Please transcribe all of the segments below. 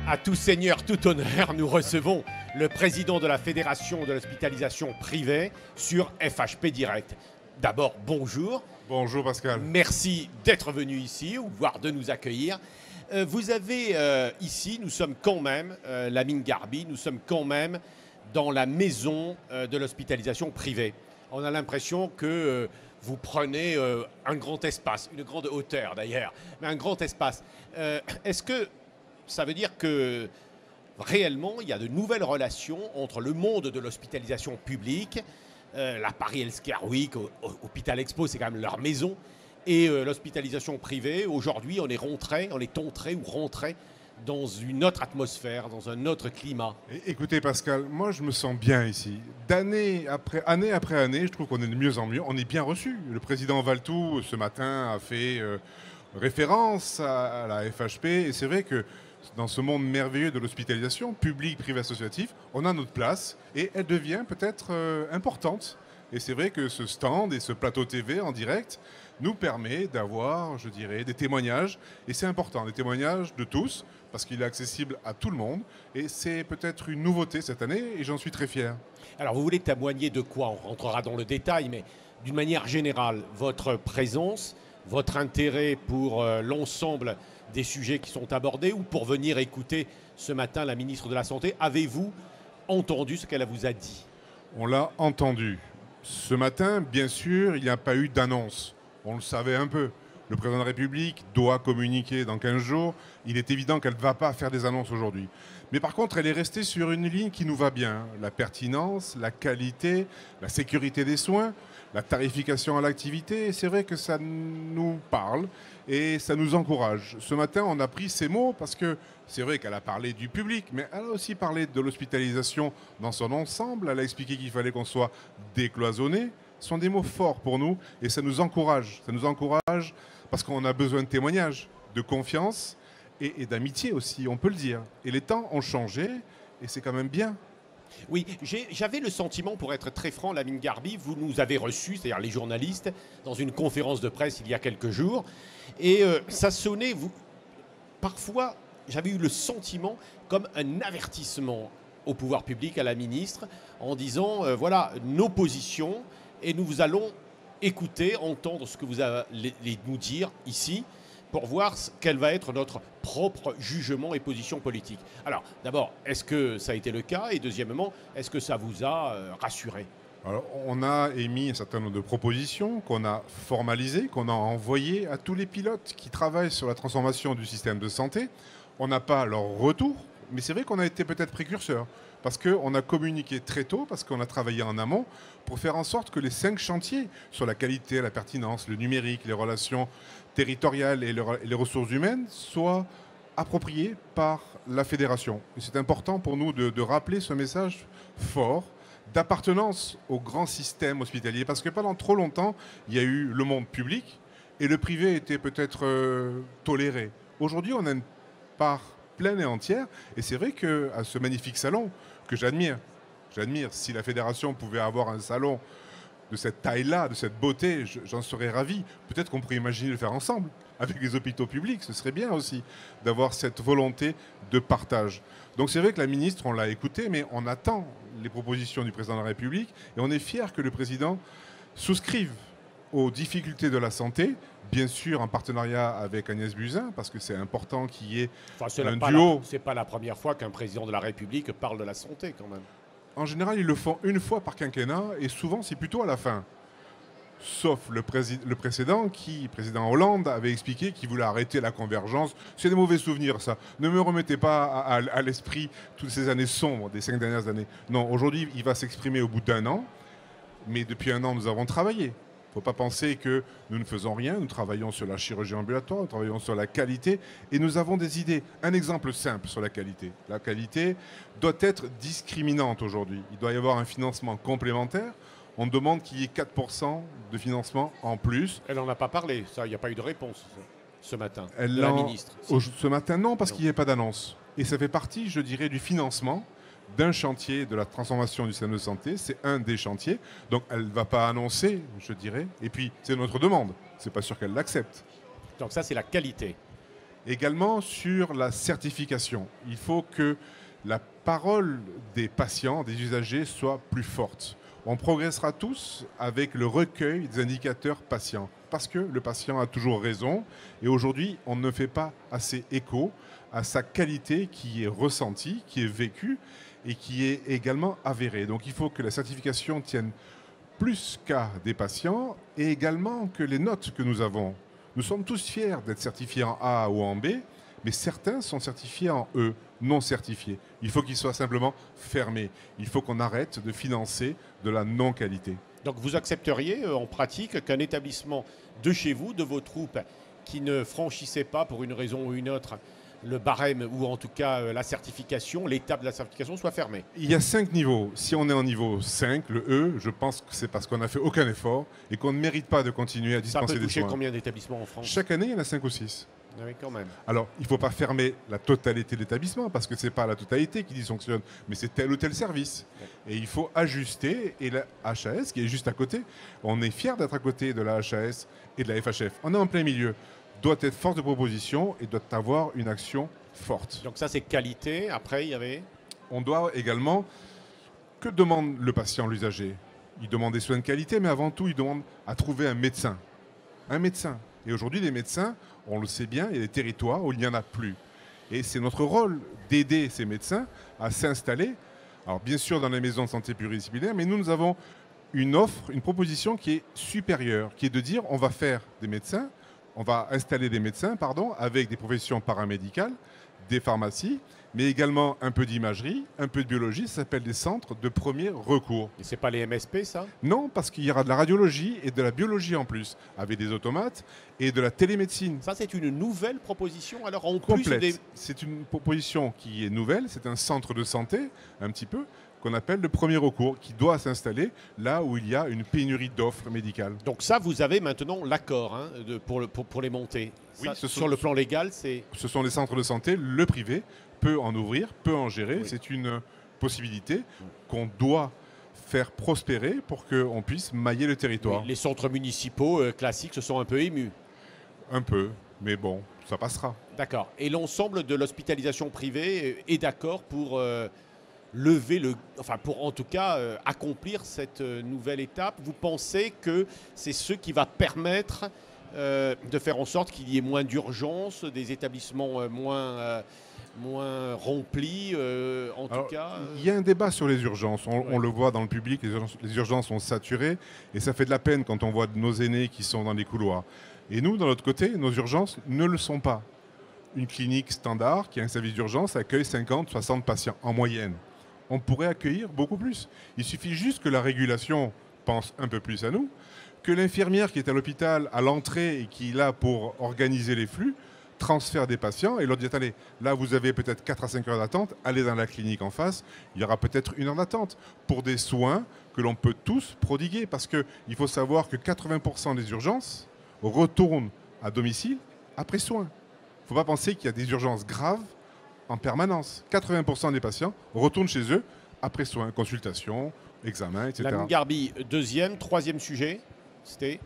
À tout seigneur, tout honneur, nous recevons le président de la Fédération de l'hospitalisation privée sur FHP Direct. D'abord, bonjour. Bonjour Pascal. Merci d'être venu ici, ou voire de nous accueillir. Vous avez ici, nous sommes quand même, la mine Garby, nous sommes quand même dans la maison de l'hospitalisation privée. On a l'impression que vous prenez un grand espace, une grande hauteur d'ailleurs, mais un grand espace. Est-ce que ça veut dire que réellement, il y a de nouvelles relations entre le monde de l'hospitalisation publique, la Paris Healthcare Week, Hôpital Expo, c'est quand même leur maison, et l'hospitalisation privée. Aujourd'hui, on est rentré dans une autre atmosphère, dans un autre climat. Écoutez Pascal, moi je me sens bien ici. Année après année, je trouve qu'on est de mieux en mieux. On est bien reçu. Le président Valtou, ce matin, a fait référence à la FHP. Et c'est vrai que dans ce monde merveilleux de l'hospitalisation, public, privé, associatif, on a notre place et elle devient peut-être importante. Et c'est vrai que ce stand et ce plateau TV en direct nous permet d'avoir, je dirais, des témoignages. Et c'est important, des témoignages de tous, parce qu'il est accessible à tout le monde. Et c'est peut-être une nouveauté cette année et j'en suis très fier. Alors vous voulez témoigner de quoi? On rentrera dans le détail, mais d'une manière générale, votre présence, votre intérêt pour l'ensemble des sujets qui sont abordés, ou pour venir écouter ce matin la ministre de la Santé, avez-vous entendu ce qu'elle vous a dit? On l'a entendu. Ce matin, bien sûr, il n'y a pas eu d'annonce. On le savait un peu. Le président de la République doit communiquer dans 15 jours. Il est évident qu'elle ne va pas faire des annonces aujourd'hui. Mais par contre, elle est restée sur une ligne qui nous va bien. La pertinence, la qualité, la sécurité des soins, la tarification à l'activité. C'est vrai que ça nous parle et ça nous encourage. Ce matin, on a pris ces mots parce que c'est vrai qu'elle a parlé du public, mais elle a aussi parlé de l'hospitalisation dans son ensemble. Elle a expliqué qu'il fallait qu'on soit décloisonné. Ce sont des mots forts pour nous et ça nous encourage. Ça nous encourage parce qu'on a besoin de témoignages, de confiance et d'amitié aussi, on peut le dire. Et les temps ont changé et c'est quand même bien. Oui, j'avais le sentiment, pour être très franc, Lamine Garby, vous nous avez reçus, c'est-à-dire les journalistes, dans une conférence de presse il y a quelques jours. Et ça sonnait, parfois, j'avais eu le sentiment comme un avertissement au pouvoir public, à la ministre, en disant, voilà, nos positions, et nous allons écouter, entendre ce que vous allez nous dire ici, pour voir quel va être notre propre jugement et position politique. Alors, d'abord, est-ce que ça a été le cas? Et deuxièmement, est-ce que ça vous a rassuré? Alors, on a émis un certain nombre de propositions qu'on a formalisées, qu'on a envoyées à tous les pilotes qui travaillent sur la transformation du système de santé. On n'a pas leur retour, mais c'est vrai qu'on a été peut-être précurseurs, parce qu'on a communiqué très tôt, parce qu'on a travaillé en amont, pour faire en sorte que les 5 chantiers sur la qualité, la pertinence, le numérique, les relations territoriales et les ressources humaines soient appropriés par la fédération. Et c'est important pour nous de rappeler ce message fort d'appartenance au grand système hospitalier, parce que pendant trop longtemps, il y a eu le monde public et le privé était peut-être toléré. Aujourd'hui, on a une part pleine et entière, et c'est vrai qu'à ce magnifique salon, que j'admire, si la fédération pouvait avoir un salon de cette taille-là, de cette beauté, j'en serais ravi. Peut-être qu'on pourrait imaginer le faire ensemble, avec les hôpitaux publics. Ce serait bien aussi d'avoir cette volonté de partage. Donc c'est vrai que la ministre, on l'a écoutée, mais on attend les propositions du président de la République, et on est fiers que le président souscrive aux difficultés de la santé, bien sûr en partenariat avec Agnès Buzyn, parce que c'est important qu'il y ait un duo. C'est pas la première fois qu'un président de la République parle de la santé, quand même. En général, ils le font une fois par quinquennat, et souvent c'est plutôt à la fin. Sauf le précédent, président Hollande, avait expliqué qu'il voulait arrêter la convergence. C'est des mauvais souvenirs, ça. Ne me remettez pas à l'esprit toutes ces années sombres des 5 dernières années. Non, aujourd'hui, il va s'exprimer au bout d'un an, mais depuis un an, nous avons travaillé. Il ne faut pas penser que nous ne faisons rien. Nous travaillons sur la chirurgie ambulatoire, nous travaillons sur la qualité et nous avons des idées. Un exemple simple sur la qualité. La qualité doit être discriminante aujourd'hui. Il doit y avoir un financement complémentaire. On demande qu'il y ait 4% de financement en plus. Elle n'en a pas parlé, ça, il n'y a pas eu de réponse ce matin de la ministre. Ce matin, non, parce qu'il n'y avait pas d'annonce. Et ça fait partie, je dirais, du financement d'un chantier de la transformation du système de santé. C'est un des chantiers. Donc elle ne va pas annoncer, je dirais. Et puis, c'est notre demande. Ce n'est pas sûr qu'elle l'accepte. Donc ça, c'est la qualité. Également sur la certification. Il faut que la parole des patients, des usagers, soit plus forte. On progressera tous avec le recueil des indicateurs patients, parce que le patient a toujours raison, et aujourd'hui, on ne fait pas assez écho à sa qualité qui est ressentie, qui est vécue, et qui est également avérée. Donc il faut que la certification tienne plus qu'à des patients, et également que les notes que nous avons. Nous sommes tous fiers d'être certifiés en A ou en B, mais certains sont certifiés en E, non certifiés. Il faut qu'ils soient simplement fermés. Il faut qu'on arrête de financer de la non-qualité. Donc vous accepteriez en pratique qu'un établissement de chez vous, de vos troupes, qui ne franchissait pas pour une raison ou une autre le barème ou en tout cas la certification, l'étape de la certification soit fermée? Il y a 5 niveaux. Si on est en niveau 5, le E, je pense que c'est parce qu'on n'a fait aucun effort et qu'on ne mérite pas de continuer à dispenser des soins. Ça peut toucher combien d'établissements en France? Chaque année, il y en a 5 ou 6. Oui, quand même. Alors, il ne faut pas fermer la totalité de l'établissement parce que ce n'est pas la totalité qui dysfonctionne, mais c'est tel ou tel service. Et il faut ajuster. Et la HAS, qui est juste à côté, on est fiers d'être à côté de la HAS et de la FHF. On est en plein milieu. Doit être force de proposition et doit avoir une action forte. Donc ça, c'est qualité. Après, il y avait... On doit également... Que demande le patient, l'usager? Il demande des soins de qualité, mais avant tout, il demande à trouver un médecin. Un médecin. Et aujourd'hui, les médecins, on le sait bien, il y a des territoires où il n'y en a plus. Et c'est notre rôle d'aider ces médecins à s'installer. Alors bien sûr, dans les maisons de santé pluridisciplinaires, mais nous avons une offre, une proposition qui est supérieure, qui est de dire on va faire des médecins, on va installer des médecins, avec des professions paramédicales, des pharmacies, mais également un peu d'imagerie, un peu de biologie. Ça s'appelle des centres de premier recours. Et c'est pas les MSP, ça? Non, parce qu'il y aura de la radiologie et de la biologie en plus, avec des automates et de la télémédecine. Ça, c'est une nouvelle proposition, alors en complète. Plus des... C'est une proposition qui est nouvelle, c'est un centre de santé, un petit peu, qu'on appelle le premier recours, qui doit s'installer là où il y a une pénurie d'offres médicales. Donc ça, vous avez maintenant l'accord hein, pour les monter. Oui, ça, sur le plan légal, c'est... Ce sont les centres de santé, le privé peut en ouvrir, peut en gérer. Oui. C'est une possibilité qu'on doit faire prospérer pour qu'on puisse mailler le territoire. Oui, les centres municipaux classiques se sont un peu émus. Un peu, mais bon, ça passera. D'accord. Et l'ensemble de l'hospitalisation privée est d'accord pour... lever pour en tout cas accomplir cette nouvelle étape. Vous pensez que c'est ce qui va permettre de faire en sorte qu'il y ait moins d'urgence, des établissements moins remplis tout cas Il y a un débat sur les urgences. On le voit dans le public, les urgences sont saturées et ça fait de la peine quand on voit nos aînés qui sont dans les couloirs. Et nous, de l'autre côté, nos urgences ne le sont pas. Une clinique standard qui a un service d'urgence accueille 50-60 patients en moyenne. On pourrait accueillir beaucoup plus. Il suffit juste que la régulation pense un peu plus à nous, que l'infirmière qui est à l'hôpital à l'entrée et qui est là pour organiser les flux, transfère des patients et leur dit, allez, là vous avez peut-être 4 à 5 heures d'attente, allez dans la clinique en face, il y aura peut-être 1 heure d'attente pour des soins que l'on peut tous prodiguer parce qu'il faut savoir que 80% des urgences retournent à domicile après soins. Il ne faut pas penser qu'il y a des urgences graves en permanence. 80% des patients retournent chez eux après soins, consultation, examen, etc. La Garbi, troisième sujet, c'était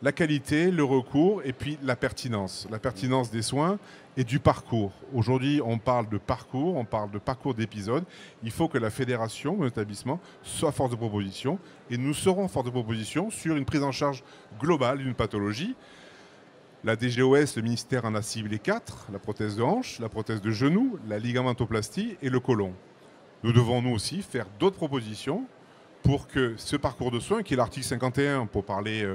la qualité, le recours et puis la pertinence. La pertinence des soins et du parcours. Aujourd'hui, on parle de parcours d'épisode. Il faut que la fédération, mon établissement, soit force de proposition et nous serons force de proposition sur une prise en charge globale d'une pathologie. La DGOS, le ministère en a ciblé 4, la prothèse de hanche, la prothèse de genou, la ligamentoplastie et le côlon. Nous devons nous aussi faire d'autres propositions pour que ce parcours de soins, qui est l'article 51 pour parler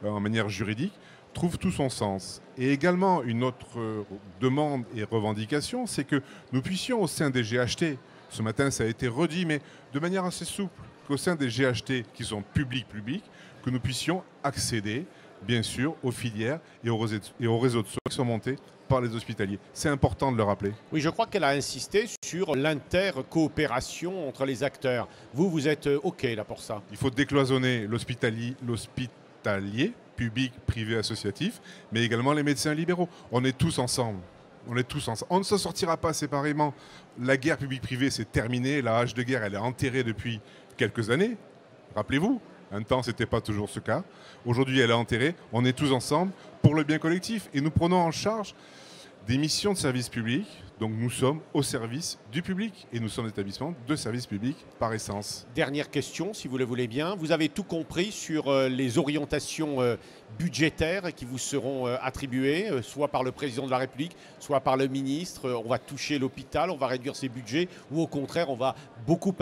en manière juridique, trouve tout son sens. Et également, une autre demande et revendication, c'est que nous puissions au sein des GHT, ce matin ça a été redit, mais de manière assez souple, qu'au sein des GHT qui sont publics, que nous puissions accéder bien sûr, aux filières et aux réseaux de soins qui sont montés par les hospitaliers. C'est important de le rappeler. Oui, je crois qu'elle a insisté sur l'intercoopération entre les acteurs. Vous êtes OK là pour ça? Il faut décloisonner l'hospitalier, public, privé, associatif, mais également les médecins libéraux. On est tous ensemble. On ne se sortira pas séparément. La guerre publique-privée, c'est terminé. La hache de guerre, elle est enterrée depuis quelques années. Rappelez-vous. Un temps, ce n'était pas toujours ce cas. Aujourd'hui, elle est enterrée. On est tous ensemble pour le bien collectif. Et nous prenons en charge des missions de service public. Donc nous sommes au service du public et nous sommes des établissements de service public par essence. Dernière question, si vous le voulez bien. Vous avez tout compris sur les orientations budgétaires qui vous seront attribuées, soit par le président de la République, soit par le ministre. On va toucher l'hôpital, on va réduire ses budgets, ou au contraire, on va beaucoup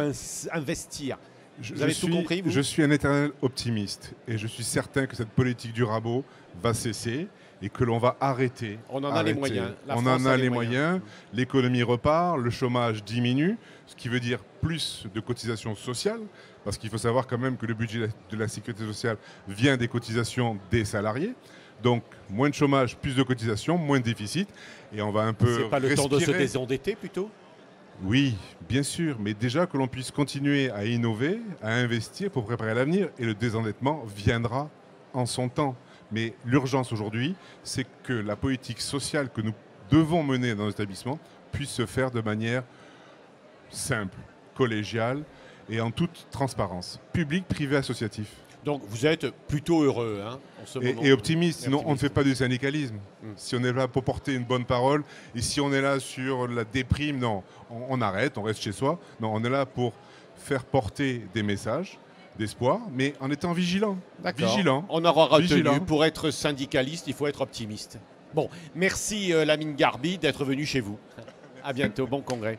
investir. Vous avez tout compris, vous ? Je suis un éternel optimiste et je suis certain que cette politique du rabot va cesser et que l'on va arrêter. On en a les moyens. On en a les moyens. L'économie repart, le chômage diminue, ce qui veut dire plus de cotisations sociales, parce qu'il faut savoir quand même que le budget de la sécurité sociale vient des cotisations des salariés. Donc moins de chômage, plus de cotisations, moins de déficit, et on va un peu C'est pas le respirer. temps de se désendetter plutôt ? Oui, bien sûr, mais déjà que l'on puisse continuer à innover, à investir pour préparer l'avenir, et le désendettement viendra en son temps. Mais l'urgence aujourd'hui, c'est que la politique sociale que nous devons mener dans nos établissements puisse se faire de manière simple, collégiale et en toute transparence, public, privé, associatif. Donc vous êtes plutôt heureux en ce moment. Et optimiste, sinon on ne fait pas du syndicalisme. Si on est là pour porter une bonne parole, et si on est là sur la déprime, non, on arrête, on reste chez soi. Non, on est là pour faire porter des messages d'espoir, mais en étant vigilant. D'accord. On aura retenu, pour être syndicaliste, il faut être optimiste. Bon, merci Lamine Garbi d'être venu chez vous. À bientôt, bon congrès.